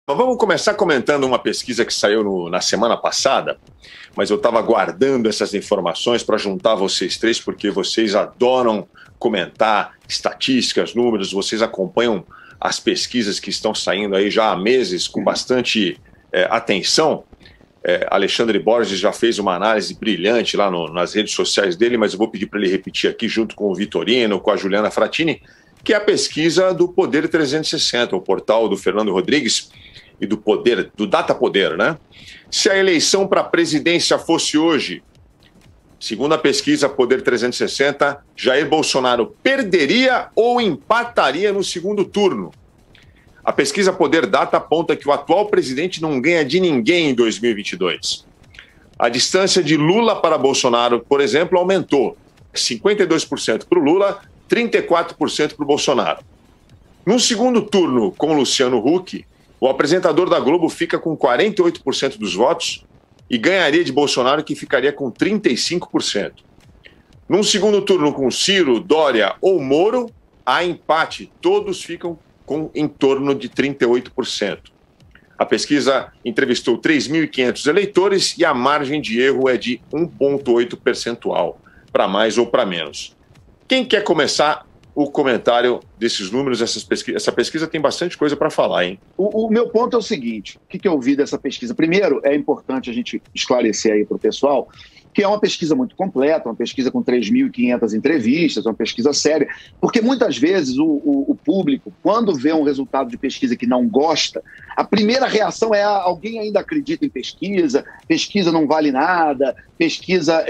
Mas vamos começar comentando uma pesquisa que saiu na semana passada, mas eu estava guardando essas informações para juntar vocês três, porque vocês adoram comentar estatísticas, números, vocês acompanham as pesquisas que estão saindo aí já há meses com bastante atenção. Alexandre Borges já fez uma análise brilhante lá nas redes sociais dele, mas eu vou pedir para ele repetir aqui junto com o Vitorino, com a Juliana Fratini, que é a pesquisa do Poder 360, o portal do Fernando Rodrigues e do Data Poder, né? Se a eleição para a presidência fosse hoje, segundo a pesquisa Poder 360, Jair Bolsonaro perderia ou empataria no segundo turno. A pesquisa Poder Data aponta que o atual presidente não ganha de ninguém em 2022. A distância de Lula para Bolsonaro, por exemplo, aumentou. 52% para o Lula, 34% para o Bolsonaro. No segundo turno, com Luciano Huck, o apresentador da Globo fica com 48% dos votos e ganharia de Bolsonaro, que ficaria com 35%. Num segundo turno com Ciro, Dória ou Moro, há empate. Todos ficam com em torno de 38%. A pesquisa entrevistou 3.500 eleitores e a margem de erro é de 1,8 percentual, para mais ou para menos. Quem quer começar o comentário desses números? Essa pesquisa tem bastante coisa para falar, hein? O meu ponto é o seguinte: o que eu vi dessa pesquisa? Primeiro, é importante a gente esclarecer aí para o pessoal que é uma pesquisa muito completa, uma pesquisa com 3.500 entrevistas, uma pesquisa séria, porque muitas vezes o público, quando vê um resultado de pesquisa que não gosta, a primeira reação é: alguém ainda acredita em pesquisa, pesquisa não vale nada, pesquisa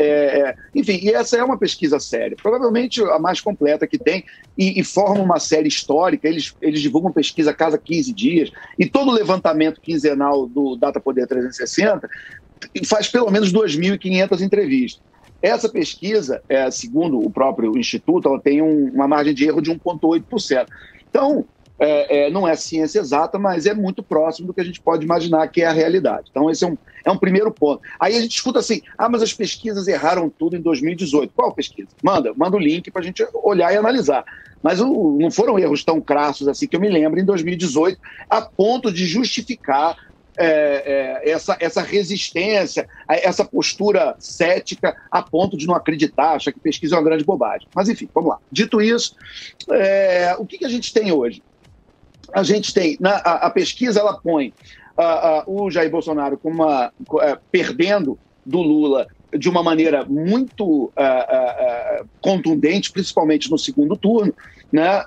enfim, e essa é uma pesquisa séria, provavelmente a mais completa que tem, e forma uma série histórica. Eles divulgam pesquisa a cada 15 dias, e todo o levantamento quinzenal do Data Poder 360 faz pelo menos 2.500 entrevistas. Essa pesquisa, segundo o próprio Instituto, ela tem uma margem de erro de 1,8%. Então, não é ciência exata, mas é muito próximo do que a gente pode imaginar que é a realidade. Então, esse é um primeiro ponto. Aí a gente escuta assim: mas as pesquisas erraram tudo em 2018. Qual pesquisa? Manda o link para a gente olhar e analisar. Mas não foram erros tão crassos assim que eu me lembro em 2018, a ponto de justificar essa resistência, essa postura cética, a ponto de não acreditar, achar que pesquisa é uma grande bobagem. Mas, enfim, vamos lá. Dito isso, o que a gente tem hoje? A gente tem, a pesquisa, ela põe o Jair Bolsonaro perdendo do Lula de uma maneira muito contundente, principalmente no segundo turno, né?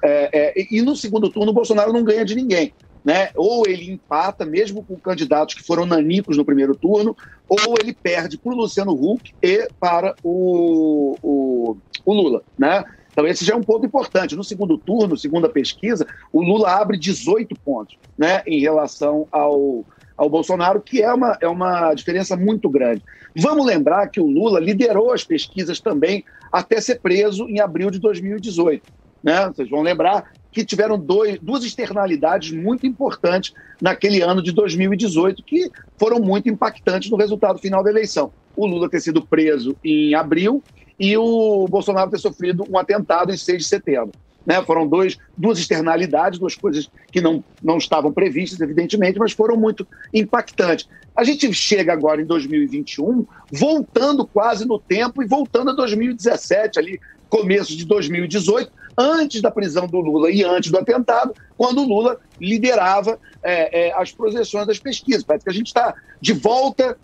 E no segundo turno o Bolsonaro não ganha de ninguém, né? Ou ele empata, mesmo com candidatos que foram nanicos no primeiro turno, ou ele perde para o Luciano Huck e para o Lula, né? Então esse já é um ponto importante. No segundo turno, segundo a pesquisa, o Lula abre 18 pontos, né, em relação ao Bolsonaro, que é uma diferença muito grande. Vamos lembrar que o Lula liderou as pesquisas também até ser preso em abril de 2018. Né? Vocês vão lembrar que tiveram duas externalidades muito importantes naquele ano de 2018, que foram muito impactantes no resultado final da eleição. O Lula ter sido preso em abril e o Bolsonaro ter sofrido um atentado em 6 de setembro. Né? Foram duas externalidades, duas coisas que não estavam previstas, evidentemente, mas foram muito impactantes. A gente chega agora em 2021, voltando quase no tempo e voltando a 2017, ali, começo de 2018, antes da prisão do Lula e antes do atentado, quando o Lula liderava as projeções das pesquisas. Parece que a gente está de volta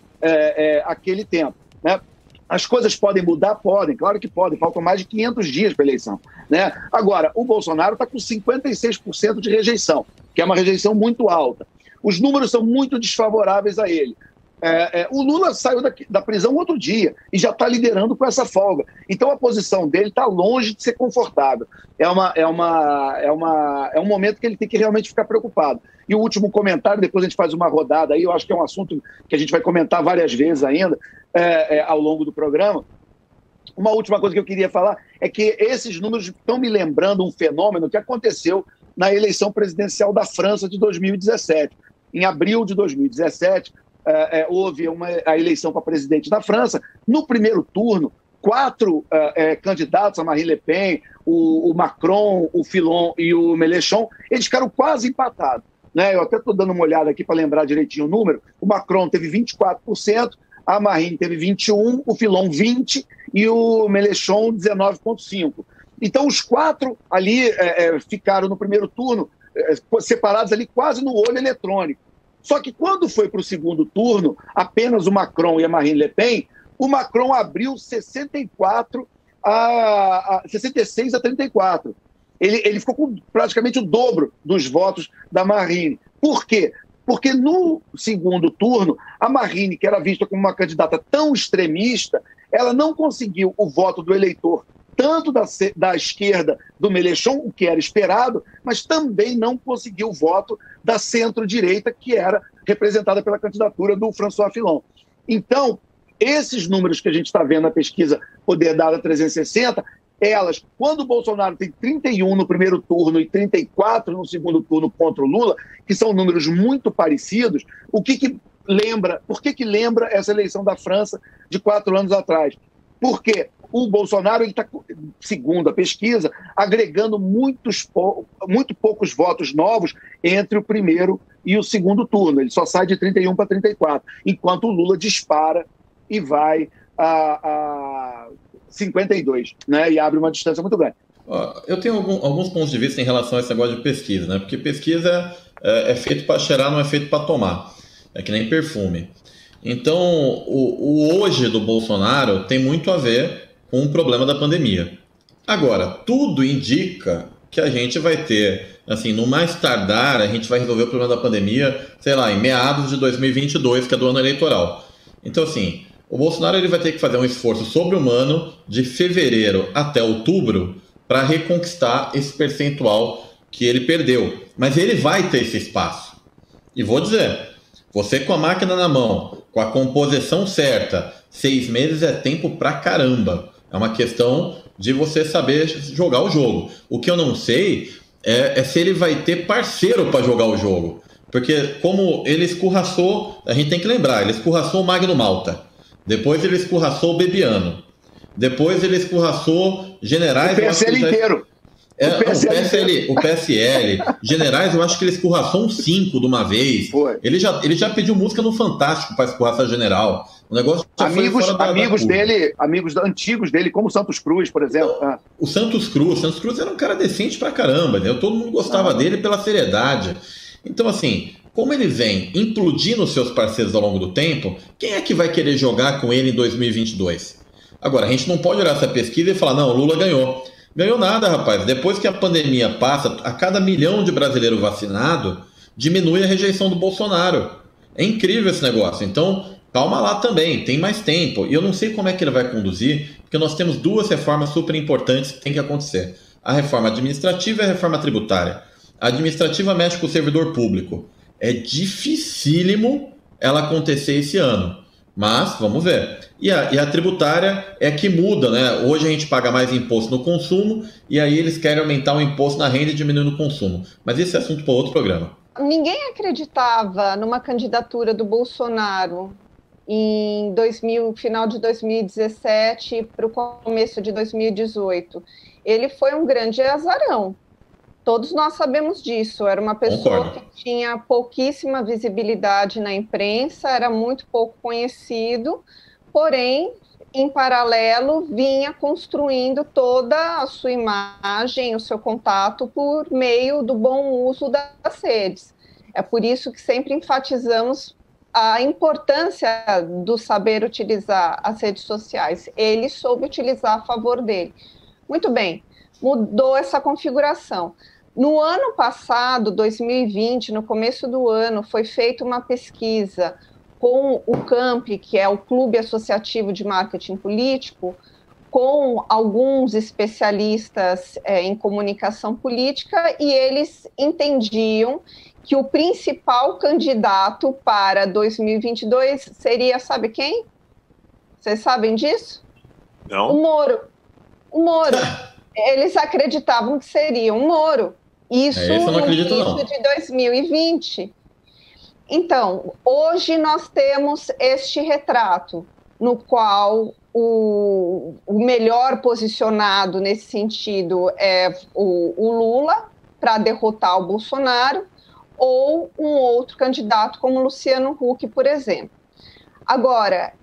àquele tempo, né? As coisas podem mudar? Podem, claro que podem. Faltam mais de 500 dias para a eleição, né? Agora, o Bolsonaro está com 56% de rejeição, que é uma rejeição muito alta. Os números são muito desfavoráveis a ele. O Lula saiu da prisão outro dia e já está liderando com essa folga. Então a posição dele está longe de ser confortável. É um momento que ele tem que realmente ficar preocupado. E o último comentário, depois a gente faz uma rodada aí, eu acho que é um assunto que a gente vai comentar várias vezes ainda ao longo do programa. Uma última coisa que eu queria falar é que esses números estão me lembrando um fenômeno que aconteceu na eleição presidencial da França de 2017. Em abril de 2017, houve a eleição para presidente da França. No primeiro turno, 4 candidatos, a Marine Le Pen, o Macron, o Fillon e o Mélenchon, eles ficaram quase empatados. né? Eu até estou dando uma olhada aqui para lembrar direitinho o número. O Macron teve 24%, a Marine teve 21%, o Fillon 20% e o Mélenchon 19,5%. Então, os quatro ali ficaram no primeiro turno separados ali quase no olho eletrônico. Só que quando foi para o segundo turno, apenas o Macron e a Marine Le Pen, o Macron abriu 66 a 34. Ele ficou com praticamente o dobro dos votos da Marine. Por quê? Porque no segundo turno, a Marine, que era vista como uma candidata tão extremista, ela não conseguiu o voto do eleitor, tanto da esquerda do Mélenchon, o que era esperado, mas também não conseguiu o voto da centro-direita, que era representada pela candidatura do François Fillon. Então, esses números que a gente está vendo na pesquisa Poder Dada 360, elas, quando o Bolsonaro tem 31 no primeiro turno e 34 no segundo turno contra o Lula, que são números muito parecidos, por que lembra essa eleição da França de 4 anos atrás? Porque o Bolsonaro está, segundo a pesquisa, agregando muito poucos votos novos entre o primeiro e o segundo turno. Ele só sai de 31 para 34, enquanto o Lula dispara e vai a 52, né? E abre uma distância muito grande. Eu tenho alguns pontos de vista em relação a esse negócio de pesquisa, né? Porque pesquisa é feito para cheirar, não é feito para tomar. É que nem perfume. Então, o hoje do Bolsonaro tem muito a ver com o problema da pandemia. Agora, tudo indica que a gente vai ter, assim, no mais tardar, a gente vai resolver o problema da pandemia, sei lá, em meados de 2022, que é do ano eleitoral. Então, assim, o Bolsonaro ele vai ter que fazer um esforço sobre-humano de fevereiro até outubro para reconquistar esse percentual que ele perdeu. Mas ele vai ter esse espaço. E vou dizer, você com a máquina na mão, com a composição certa, 6 meses é tempo pra caramba. É uma questão de você saber jogar o jogo. O que eu não sei é se ele vai ter parceiro para jogar o jogo. Porque como ele escorraçou, a gente tem que lembrar, ele escorraçou o Magno Malta. Depois ele escorraçou o Bebiano. Depois ele escorraçou generais... O PSL inteiro. O PSL, generais, eu acho que ele escorraçou uns 5 de uma vez. Foi. Ele já pediu música no Fantástico para escorraçar general. O negócio já amigos dele, amigos antigos dele, como o Santos Cruz, por exemplo. O Santos Cruz era um cara decente pra caramba, né? Todo mundo gostava dele pela seriedade. Então, assim, como ele vem implodindo os seus parceiros ao longo do tempo, quem é que vai querer jogar com ele em 2022? Agora, a gente não pode olhar essa pesquisa e falar, não, o Lula ganhou. Ganhou nada, rapaz. Depois que a pandemia passa, a cada 1 milhão de brasileiros vacinados, diminui a rejeição do Bolsonaro. É incrível esse negócio. Então, calma lá também, tem mais tempo. E eu não sei como é que ele vai conduzir, porque nós temos 2 reformas super importantes que tem que acontecer. A reforma administrativa e a reforma tributária. A administrativa mexe com o servidor público. É dificílimo ela acontecer esse ano. Mas, vamos ver. E a tributária é que muda, né? Hoje a gente paga mais imposto no consumo e aí eles querem aumentar o imposto na renda e diminuir no consumo. Mas esse é assunto para outro programa. Ninguém acreditava numa candidatura do Bolsonaro em final de 2017 para o começo de 2018. Ele foi um grande azarão. Todos nós sabemos disso. Era uma pessoa que tinha pouquíssima visibilidade na imprensa, era muito pouco conhecido, porém, em paralelo, vinha construindo toda a sua imagem, o seu contato por meio do bom uso das redes. É por isso que sempre enfatizamos a importância do saber utilizar as redes sociais. Ele soube utilizar a favor dele. Muito bem, mudou essa configuração. No ano passado, 2020, no começo do ano, foi feita uma pesquisa com o CAMP, que é o Clube Associativo de Marketing Político, com alguns especialistas em comunicação política, e eles entendiam que o principal candidato para 2022 seria, sabe quem? Vocês sabem disso? Não. O Moro. O Moro. Eles acreditavam que seria o Moro. Isso no início de 2020. Então, hoje nós temos este retrato, no qual o melhor posicionado nesse sentido é o Lula, para derrotar o Bolsonaro. ou um outro candidato como Luciano Huck, por exemplo. Agora,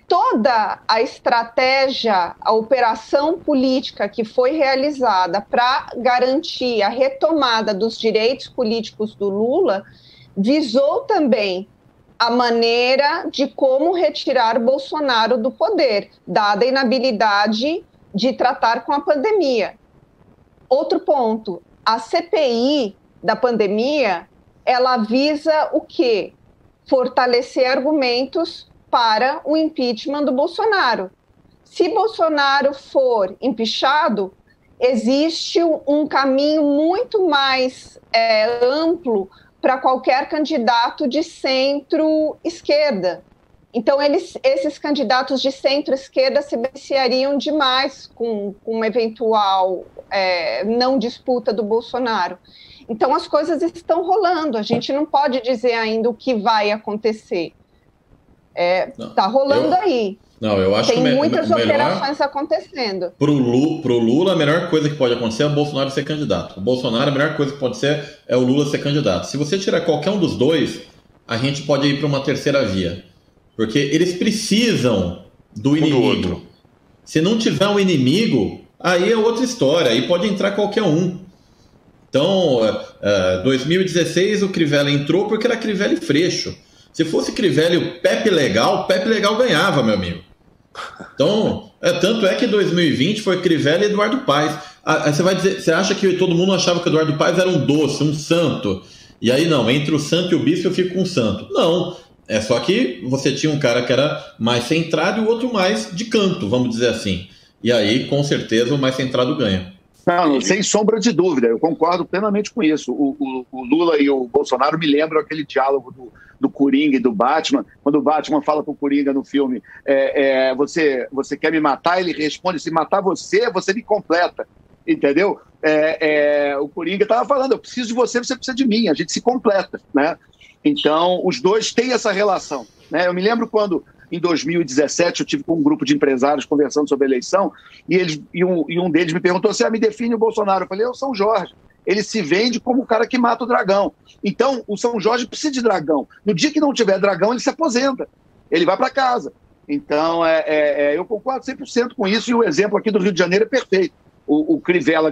toda a estratégia, a operação política que foi realizada para garantir a retomada dos direitos políticos do Lula visou também a maneira de como retirar Bolsonaro do poder, dada a inabilidade de tratar com a pandemia. Outro ponto, a CPI da pandemia, ela visa o quê? Fortalecer argumentos para o impeachment do Bolsonaro. Se Bolsonaro for empichado, existe um caminho muito mais amplo para qualquer candidato de centro-esquerda. Então, esses candidatos de centro-esquerda se beneficiariam demais com uma eventual não disputa do Bolsonaro. Então, as coisas estão rolando. A gente não pode dizer ainda o que vai acontecer. Está rolando aí. Não, eu acho Tem muitas operações acontecendo. Pro Lula, a melhor coisa que pode acontecer é o Bolsonaro ser candidato. O Bolsonaro, a melhor coisa que pode ser é o Lula ser candidato. Se você tirar qualquer um dos dois, a gente pode ir para uma terceira via. Porque eles precisam do inimigo. Se não tiver um inimigo, aí é outra história. Aí pode entrar qualquer um. Então, 2016 o Crivella entrou porque era Crivella e Freixo. Se fosse Crivella e o Pepe Legal ganhava, meu amigo. Então, tanto é que 2020 foi Crivella e Eduardo Paes. Aí você vai dizer, você acha que todo mundo achava que o Eduardo Paes era um doce, um santo? E aí não, entre o santo e o bispo eu fico com o santo. Não, é só que você tinha um cara que era mais centrado e o outro mais de canto, vamos dizer assim. E aí, com certeza, o mais centrado ganha. Não, sem sombra de dúvida, eu concordo plenamente com isso. O Lula e o Bolsonaro me lembram aquele diálogo do Coringa e do Batman, quando o Batman fala pro Coringa no filme, você quer me matar? Ele responde, se matar você me completa, entendeu? O Coringa estava falando, eu preciso de você, você precisa de mim, a gente se completa, né? Então, os dois têm essa relação, né? Eu me lembro quando, em 2017, eu tive com um grupo de empresários conversando sobre a eleição, e um deles me perguntou assim, me define o Bolsonaro. Eu falei, é o São Jorge. Ele se vende como o cara que mata o dragão. Então, o São Jorge precisa de dragão. No dia que não tiver dragão, ele se aposenta. Ele vai para casa. Então, eu concordo 100% com isso, e o exemplo aqui do Rio de Janeiro é perfeito. O Crivella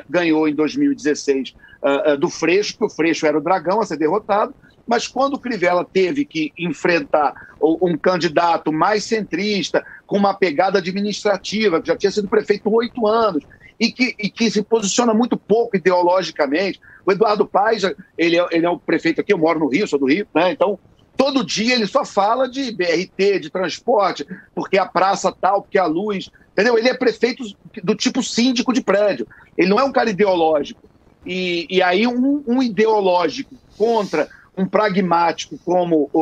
ganhou em 2016 do Freixo, que o Freixo era o dragão a ser derrotado, mas quando o Crivella teve que enfrentar um candidato mais centrista, com uma pegada administrativa, que já tinha sido prefeito por 8 anos, e que se posiciona muito pouco ideologicamente. O Eduardo Paes, ele é o prefeito aqui, eu moro no Rio, sou do Rio, né? Então, todo dia ele só fala de BRT, de transporte, porque a praça tal, porque a luz, entendeu? Ele é prefeito do tipo síndico de prédio, ele não é um cara ideológico. E aí um ideológico contra um pragmático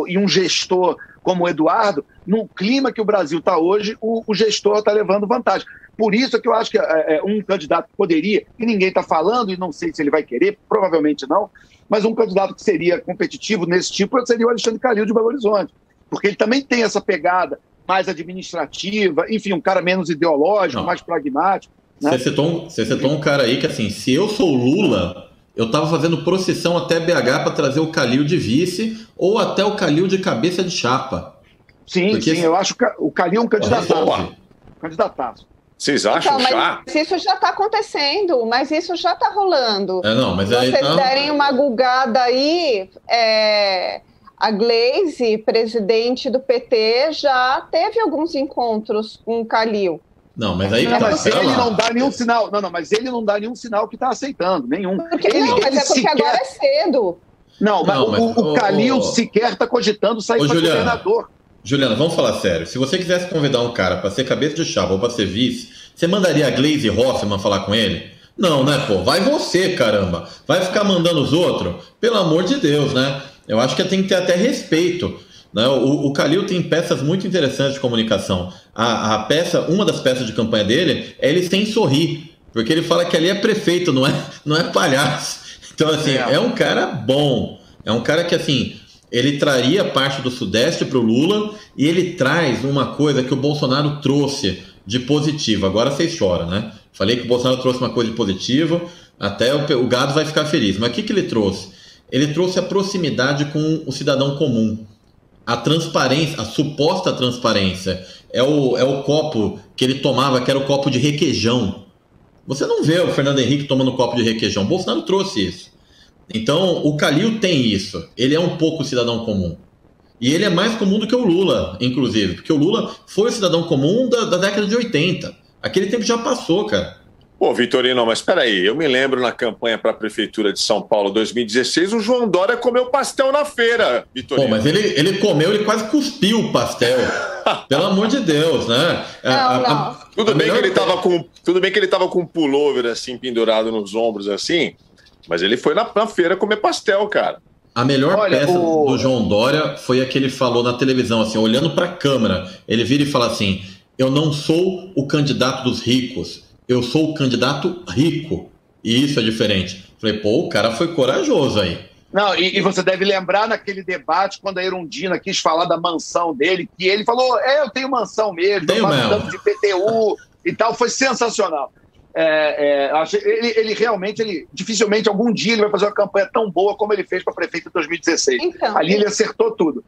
e um gestor como o Eduardo, no clima que o Brasil está hoje, o gestor está levando vantagem. Por isso é que eu acho que um candidato que poderia, e ninguém está falando, e não sei se ele vai querer, provavelmente não, mas um candidato que seria competitivo nesse tipo seria o Alexandre Calil de Belo Horizonte, porque ele também tem essa pegada mais administrativa, enfim, um cara menos ideológico, mais pragmático. Né? Você citou um cara aí que, assim, se eu sou Lula, eu estava fazendo procissão até BH para trazer o Calil de vice ou até o Calil de cabeça de chapa. Sim, eu acho que o Calil é um candidataço. Vocês acham já? Mas isso já está acontecendo, mas isso já está rolando. Mas se vocês derem uma gulgada aí, a Gleisi, presidente do PT, já teve alguns encontros com o Calil. Não, mas aí mas ele não dá nenhum sinal. Mas ele não dá nenhum sinal que está aceitando, nenhum. Mas é porque agora é cedo. O Calil sequer está cogitando sair para governador. Juliana, vamos falar sério. Se você quisesse convidar um cara para ser cabeça de chapa ou para ser vice, você mandaria a Gleisi Hoffmann falar com ele? Não, né, pô? Vai você, caramba. Vai ficar mandando os outros? Pelo amor de Deus, né? Eu acho que tem que ter até respeito. Né? O Calil tem peças muito interessantes de comunicação. Uma das peças de campanha dele é ele sem sorrir, porque ele fala que ali é prefeito, não é palhaço. Então, assim, é um cara bom. É um cara que, assim, ele traria parte do Sudeste para o Lula e ele traz uma coisa que o Bolsonaro trouxe de positivo. Agora vocês choram, né? Falei que o Bolsonaro trouxe uma coisa de positivo, até o gado vai ficar feliz. Mas o que ele trouxe? ele trouxe a proximidade com o cidadão comum. A transparência, a suposta transparência, é o copo que ele tomava, que era o copo de requeijão. Você não vê o Fernando Henrique tomando copo de requeijão. Bolsonaro trouxe isso. Então, o Calil tem isso. Ele é um pouco cidadão comum. E ele é mais comum do que o Lula, inclusive. Porque o Lula foi o cidadão comum da década de 80. Aquele tempo já passou, cara. Pô, Vitorino, mas espera aí. Eu me lembro na campanha para a Prefeitura de São Paulo 2016, o João Dória comeu pastel na feira, Vitorino. Pô, mas ele comeu, ele quase cuspiu o pastel. Pelo amor de Deus, né? Não. Tudo bem que ele estava com um pullover assim, pendurado nos ombros assim, mas ele foi na feira comer pastel, cara. A melhor peça do João Dória foi a que ele falou na televisão, assim, olhando para a câmera. Ele vira e fala assim: eu não sou o candidato dos ricos, eu sou o candidato rico. E isso é diferente. Falei, pô, o cara foi corajoso aí. Não, e você deve lembrar naquele debate, quando a Erundina quis falar da mansão dele, que ele falou, eu tenho mansão mesmo, eu faço tanto de PTU e tal, foi sensacional. Ele realmente, dificilmente algum dia ele vai fazer uma campanha tão boa como ele fez para prefeito em 2016. Então, ali ele acertou tudo.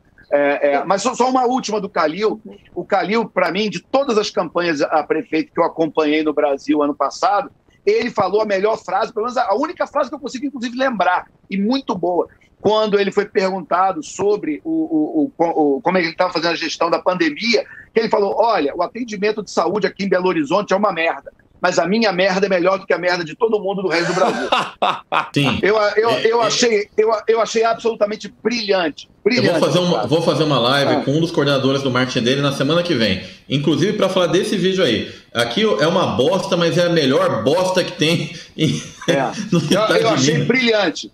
Mas só uma última do Calil. O Calil, para mim, de todas as campanhas a prefeito que eu acompanhei no Brasil ano passado, ele falou a melhor frase, pelo menos a única frase que eu consigo, inclusive, lembrar, e muito boa, quando ele foi perguntado sobre como ele estava fazendo a gestão da pandemia, que ele falou, olha, o atendimento de saúde aqui em Belo Horizonte é uma merda, mas a minha merda é melhor do que a merda de todo mundo do resto do Brasil. Sim. Eu achei absolutamente brilhante. Eu vou fazer uma live com um dos coordenadores do marketing dele na semana que vem. Inclusive para falar desse vídeo aí. Aqui é uma bosta, mas é a melhor bosta que tem. Eu achei brilhante.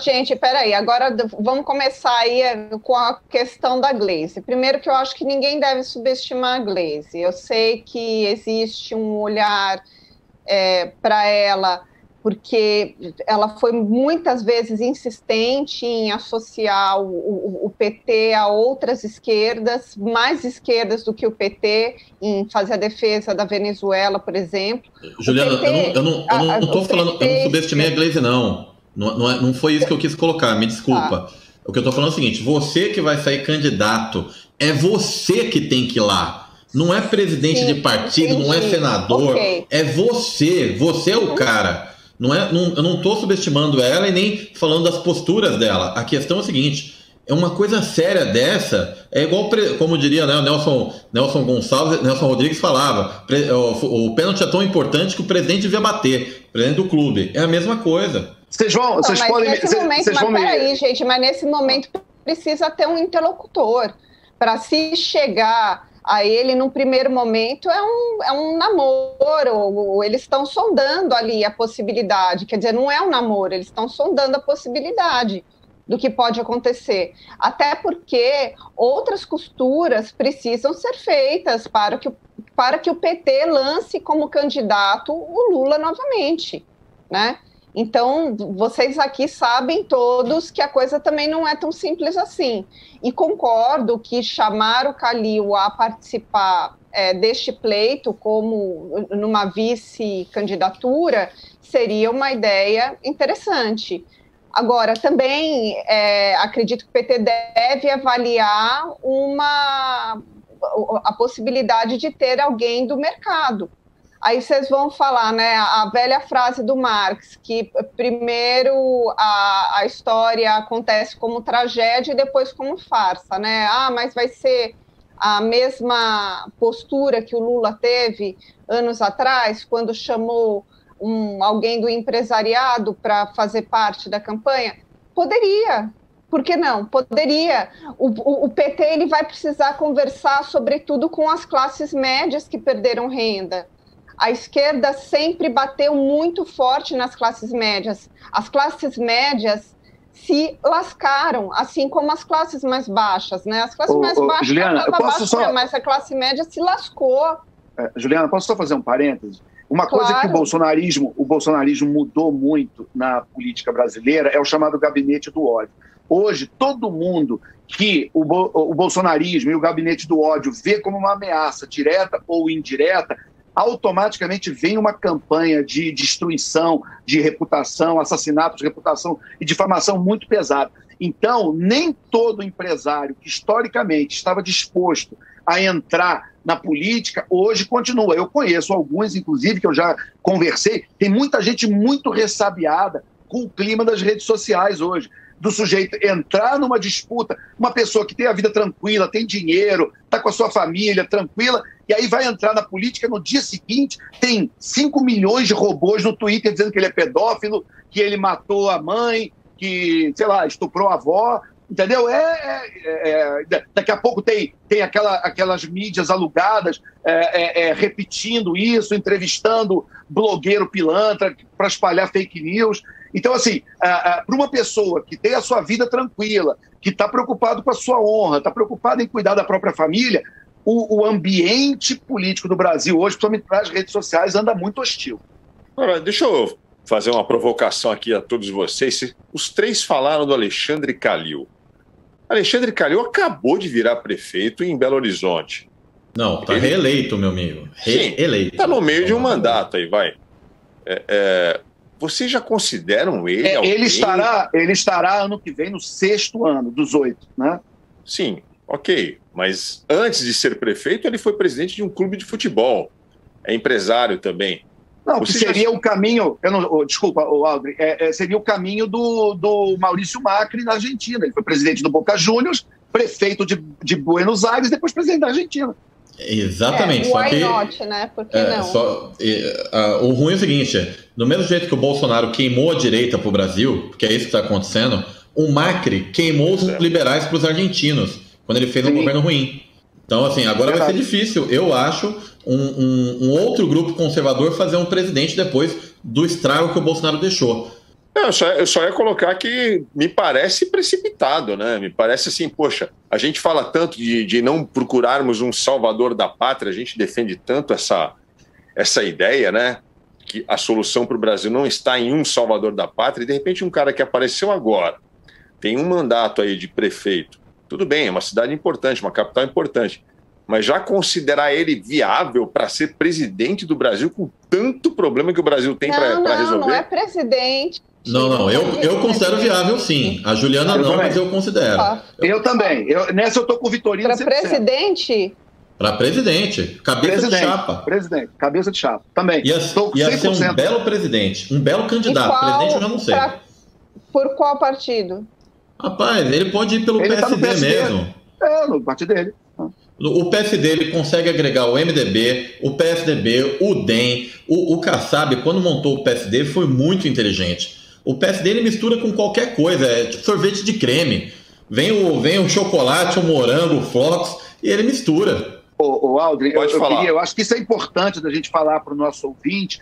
Gente, peraí, agora vamos começar aí com a questão da Gleisi. Primeiro que eu acho que ninguém deve subestimar a Gleisi. Eu sei que existe um olhar para ela, porque ela foi muitas vezes insistente em associar o PT a outras esquerdas, mais esquerdas do que o PT, em fazer a defesa da Venezuela, por exemplo. Juliana, eu não estou falando, eu não subestimei a Gleisi, não. Não foi isso que eu quis colocar, me desculpa. Tá. O que eu estou falando é o seguinte, você que vai sair candidato, é você que tem que ir lá. Não é presidente de partido, não é senador, é você é o cara. Eu não estou subestimando ela e nem falando das posturas dela. A questão é o seguinte, é uma coisa séria dessa, é igual, como diria, né, o Nelson Rodrigues falava, o pênalti é tão importante que o presidente devia bater, o presidente do clube, é a mesma coisa. Mas nesse momento precisa ter um interlocutor para se chegar a ele, num primeiro momento, é um namoro, eles estão sondando ali a possibilidade, quer dizer, não é um namoro, eles estão sondando a possibilidade do que pode acontecer, até porque outras costuras precisam ser feitas para que o PT lance como candidato o Lula novamente, né? Então, vocês aqui sabem todos que a coisa também não é tão simples assim. E concordo que chamar o Calil a participar deste pleito como numa vice-candidatura seria uma ideia interessante. Agora, também acredito que o PT deve avaliar a possibilidade de ter alguém do mercado. Aí vocês vão falar, né, a velha frase do Marx, que primeiro a história acontece como tragédia e depois como farsa, né? Mas vai ser a mesma postura que o Lula teve anos atrás, quando chamou alguém do empresariado para fazer parte da campanha? Poderia. Por que não? Poderia. O PT ele vai precisar conversar, sobretudo, com as classes médias que perderam renda. A esquerda sempre bateu muito forte nas classes médias. As classes médias se lascaram, assim como as classes mais baixas, né? As classes mais baixas Juliana, mas a classe média se lascou. Juliana, posso só fazer um parêntese? Uma coisa que o bolsonarismo mudou muito na política brasileira é o chamado gabinete do ódio. Hoje, todo mundo que o bolsonarismo e o gabinete do ódio vê como uma ameaça direta ou indireta, automaticamente vem uma campanha de destruição de reputação, assassinato de reputação e difamação muito pesada. Então, nem todo empresário que historicamente estava disposto a entrar na política, hoje continua. Eu conheço alguns, inclusive, que eu já conversei, tem muita gente muito ressabiada com o clima das redes sociais hoje, do sujeito entrar numa disputa, uma pessoa que tem a vida tranquila, tem dinheiro, está com a sua família tranquila, e aí vai entrar na política, no dia seguinte tem 5 milhões de robôs no Twitter dizendo que ele é pedófilo, que ele matou a mãe, que, sei lá, estuprou a avó, entendeu? Daqui a pouco tem aquelas mídias alugadas repetindo isso, entrevistando blogueiro pilantra para espalhar fake news. Então, assim, para uma pessoa que tem a sua vida tranquila, que está preocupado com a sua honra, está preocupado em cuidar da própria família, o ambiente político do Brasil hoje, principalmente nas redes sociais, anda muito hostil. Agora, deixa eu fazer uma provocação aqui a todos vocês. Os três falaram do Alexandre Calil. Alexandre Calil acabou de virar prefeito em Belo Horizonte. Não, tá reeleito, meu amigo. Reeleito. Está no meio de um mandato aí, vai. Vocês já consideram ele alguém? Ele estará ano que vem no 6º ano dos 8, né? Sim, ok. Mas antes de ser prefeito, ele foi presidente de um clube de futebol. É empresário também. Não, que seria o caminho... desculpa, Aldrin. Seria o caminho do Maurício Macri na Argentina. Ele foi presidente do Boca Juniors, prefeito de Buenos Aires, depois presidente da Argentina. Exatamente. Why not, né? Por que não? O ruim é o seguinte, do mesmo jeito que o Bolsonaro queimou a direita para o Brasil, porque é isso que está acontecendo, o Macri queimou os liberais para os argentinos, quando ele fez um governo ruim. Então, assim, agora vai ser difícil, eu acho, um outro grupo conservador fazer um presidente depois do estrago que o Bolsonaro deixou. Eu só ia colocar que me parece precipitado, né? Me parece assim, poxa, a gente fala tanto de não procurarmos um salvador da pátria, a gente defende tanto essa ideia, né? Que a solução para o Brasil não está em um salvador da pátria, e de repente um cara que apareceu agora, tem um mandato aí de prefeito, tudo bem, é uma cidade importante, uma capital importante, mas já considerar ele viável para ser presidente do Brasil com tanto problema que o Brasil tem para resolver? Não é presidente. Não, eu considero viável, sim. A Juliana não, mas eu considero. Eu também. Nessa eu tô com o Vitorino. Para presidente? Para presidente. Cabeça de chapa. Presidente. Cabeça de chapa. Também. Ia ser um belo presidente. Um belo candidato. Presidente eu já não sei. Por qual partido? Rapaz, ele pode ir pelo PSD mesmo. No partido dele. O PSD ele consegue agregar o MDB, o PSDB, o DEM, o Kassab, quando montou o PSD, foi muito inteligente. O PSD ele mistura com qualquer coisa, é tipo sorvete de creme. Vem o chocolate, o morango, o flocos, e ele mistura. Aldrin, eu acho que isso é importante da gente falar para o nosso ouvinte.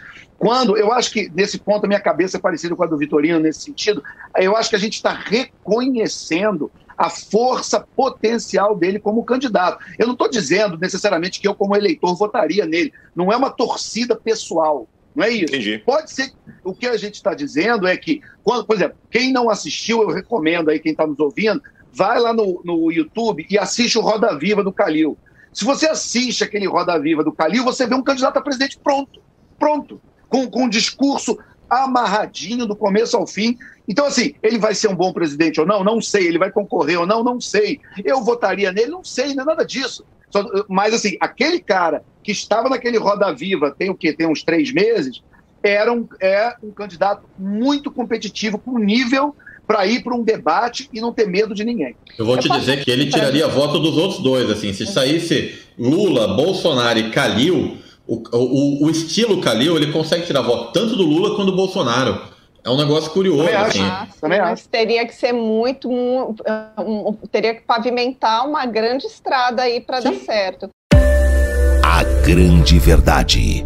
Eu acho que, nesse ponto, a minha cabeça é parecida com a do Vitorino, nesse sentido. Eu acho que a gente está reconhecendo a força potencial dele como candidato. Eu não estou dizendo necessariamente que eu, como eleitor, votaria nele. Não é uma torcida pessoal. Não é isso? Entendi. Pode ser. O que a gente está dizendo é que, por exemplo, quem não assistiu, eu recomendo aí, quem está nos ouvindo, vai lá no YouTube e assiste o Roda Viva do Calil. Se você assiste aquele Roda Viva do Calil, você vê um candidato a presidente pronto, com um discurso amarradinho do começo ao fim. Então, assim, ele vai ser um bom presidente ou não? Não sei. Ele vai concorrer ou não? Não sei. Eu votaria nele? Não sei, não é nada disso. Mas, assim, aquele cara que estava naquele Roda Viva tem uns 3 meses, é um candidato muito competitivo, com nível para ir para um debate e não ter medo de ninguém. Eu vou te dizer que ele tiraria voto dos outros dois. Assim, se saísse Lula, Bolsonaro e Calil, o estilo Calil, ele consegue tirar voto tanto do Lula quanto do Bolsonaro. É um negócio curioso. Mas teria que ser teria que pavimentar uma grande estrada aí para dar certo. A grande verdade.